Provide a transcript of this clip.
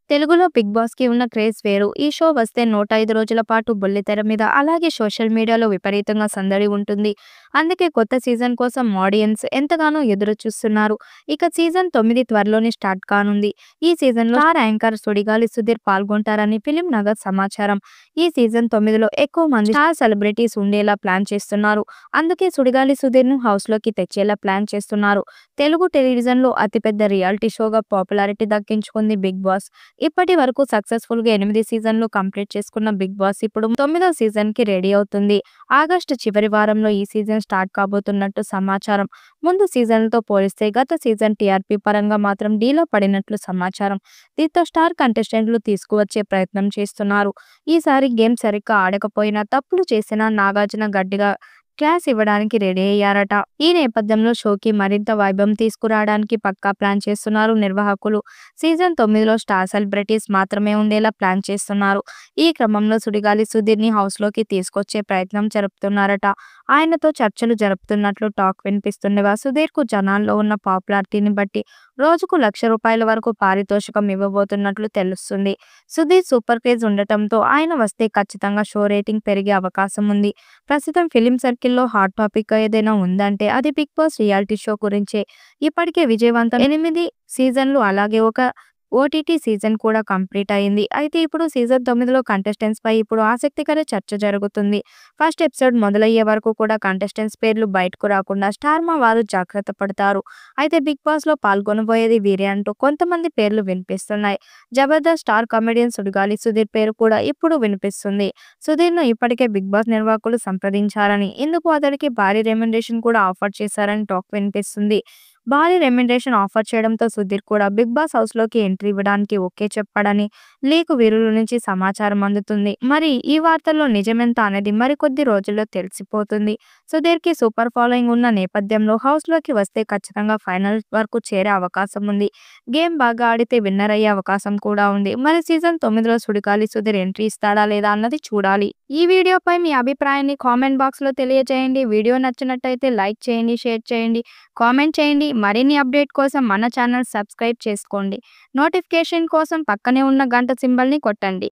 తెలుగులో 'బిగ్ బాస్'కి ఉన్న క్రేజ్ వేరు. ఈ షో వస్తే 105 రోజుల పాటు బుల్లితెర మీద, అలాగే సోషల్ మీడియాలో విపరీతంగా సందడి ఉంటుంది. అందుకే కొత్త సీజన్ కోసం ఆడియన్స్ ఎంతగానో ఎదురు చూస్తున్నారు. ఇక సీజన్ 9 త్వరలోనే స్టార్ట్ కానుంది. ఈ సీజన్‌లో స్టార్ యాంకర్ సుడిగాలి సుధీర్ పాల్గొంటారని ఫిల్మ్ నగర్ సమాచారం. ఈ సీజన్ 9లో ఎక్కువ మంది స్టార్ సెలబ్రిటీస్ ఉండేలా ప్లాన్ చేస్తున్నారు. అందుకే సుడిగాలి సుధీర్‌ను హౌస్‌లోకి తెచ్చేలా ప్లాన్ చేస్తున్నారు. తెలుగు టెలివిజన్‌లో అతిపెద్ద రియాలిటీ షోగా పాపులారిటీ దక్కించుకుంది 'బిగ్ బాస్'. ఇప్పటి వరకు సక్సెస్ఫుల్‌గా 8 సీజన్లు కంప్లీట్ చేసుకున్న 'బిగ్ బాస్' ఇప్పుడు 9వ సీజన్‌కి రెడీ అవుతుంది. ఆగస్టు చివరి వారంలో ఈ సీజన్ స్టార్ట్ కాబోతున్నట్టు సమాచారం. ముందు సీజన్లతో పోలిస్తే గత సీజన్ టీఆర్పీ పరంగా మాత్రం డీలో పడినట్లు సమాచారం. దీంతో స్టార్ కంటెస్టెంట్లు తీసుకువచ్చే ప్రయత్నం చేస్తున్నారు. ఈసారి గేమ్ సరిగ్గా ఆడకపోయినా, తప్పులు చేసినా నాగార్జున గట్టిగా క్లాస్ ఇవ్వడానికి రెడీ అయ్యారట. ఈ నేపథ్యంలో షోకి మరింత వైభవం తీసుకురావడానికి పక్కా ప్లాన్ చేస్తున్నారు నిర్వాహకులు. సీజన్ 9లో స్టార్ సెలబ్రిటీస్ మాత్రమే ఉండేలా ప్లాన్ చేస్తున్నారు. ఈ క్రమంలో సుడిగాలి సుధీర్‌ని హౌస్‌లోకి తీసుకొచ్చే ప్రయత్నం జరుపుతున్నారట. ఆయనతో చర్చలు జరుపుతున్నట్లు టాక్ వినిపిస్తుండగా, సుధీర్‌కు జనాల్లో ఉన్న పాపులారిటీని బట్టి రోజుకు ₹1,00,000 వరకు పారితోషికం ఇవ్వబోతున్నట్లు తెలుస్తుంది. సుధీర్ సూపర్ క్రేజ్ ఉండటంతో ఆయన వస్తే ఖచ్చితంగా షో రేటింగ్ పెరిగే అవకాశం ఉంది. ప్రస్తుతం ఫిలిం సర్కిల్‌లో హాట్ టాపిక్ ఏదైనా ఉందంటే అది 'బిగ్ బాస్' రియాలిటీ షో గురించే. ఇప్పటికే విజయవంతం 8 సీజన్లు, అలాగే ఒక ఓటీటీ సీజన్ కూడా కంప్లీట్ అయింది. అయితే ఇప్పుడు సీజన్ 9లో కంటెస్టెంట్స్‌పై ఇప్పుడు ఆసక్తికర చర్చ జరుగుతుంది. ఫస్ట్ ఎపిసోడ్ మొదలయ్యే వరకు కూడా కంటెస్టెంట్స్ పేర్లు బయటకు రాకుండా స్టార్మా వారు జాగ్రత్త పడతారు. అయితే 'బిగ్ బాస్'లో పాల్గొనబోయేది వీరే అంటూ కొంతమంది పేర్లు వినిపిస్తున్నాయి. జబర్దస్త్ స్టార్ కమెడియన్ సుడిగాలి సుధీర్ పేరు కూడా ఇప్పుడు వినిపిస్తుంది. సుధీర్‌ను ఇప్పటికే 'బిగ్ బాస్' నిర్వాహకులు సంప్రదించారని, ఇందుకు అతడికి భారీ రెమ్యునరేషన్ కూడా ఆఫర్ చేశారని టాక్ వినిపిస్తుంది. భారీ రెమ్యునరేషన్ ఆఫర్ చేయడంతో సుధీర్ కూడా 'బిగ్ బాస్' హౌస్‌లోకి ఎంట్రీ ఇవ్వడానికి ఓకే చెప్పాడని లీక్ వీరుల నుంచి సమాచారం అందుతుంది. మరి ఈ వార్తల్లో నిజమెంత అనేది మరికొద్ది రోజుల్లో తెలిసిపోతుంది. సుధీర్‌కి సూపర్ ఫాలోయింగ్ ఉన్న నేపథ్యంలో హౌస్‌లోకి వస్తే ఖచ్చితంగా ఫైనల్ వరకు చేరే అవకాశం ఉంది. గేమ్ బాగా ఆడితే విన్నర్ అయ్యే అవకాశం కూడా ఉంది. మరి సీజన్ 9లో సుడిగాలి సుధీర్ ఎంట్రీ ఇస్తాడా లేదా అన్నది చూడాలి. ఈ వీడియోపై మీ అభిప్రాయాన్ని కామెంట్ బాక్స్‌లో తెలియజేయండి. వీడియో నచ్చినట్టయితే లైక్ చేయండి, షేర్ చేయండి, కామెంట్ చేయండి. మరిన్ని అప్డేట్ కోసం మన ఛానల్ సబ్స్క్రైబ్ చేసుకోండి. నోటిఫికేషన్ కోసం పక్కనే ఉన్న గంట సింబల్‌ని కొట్టండి.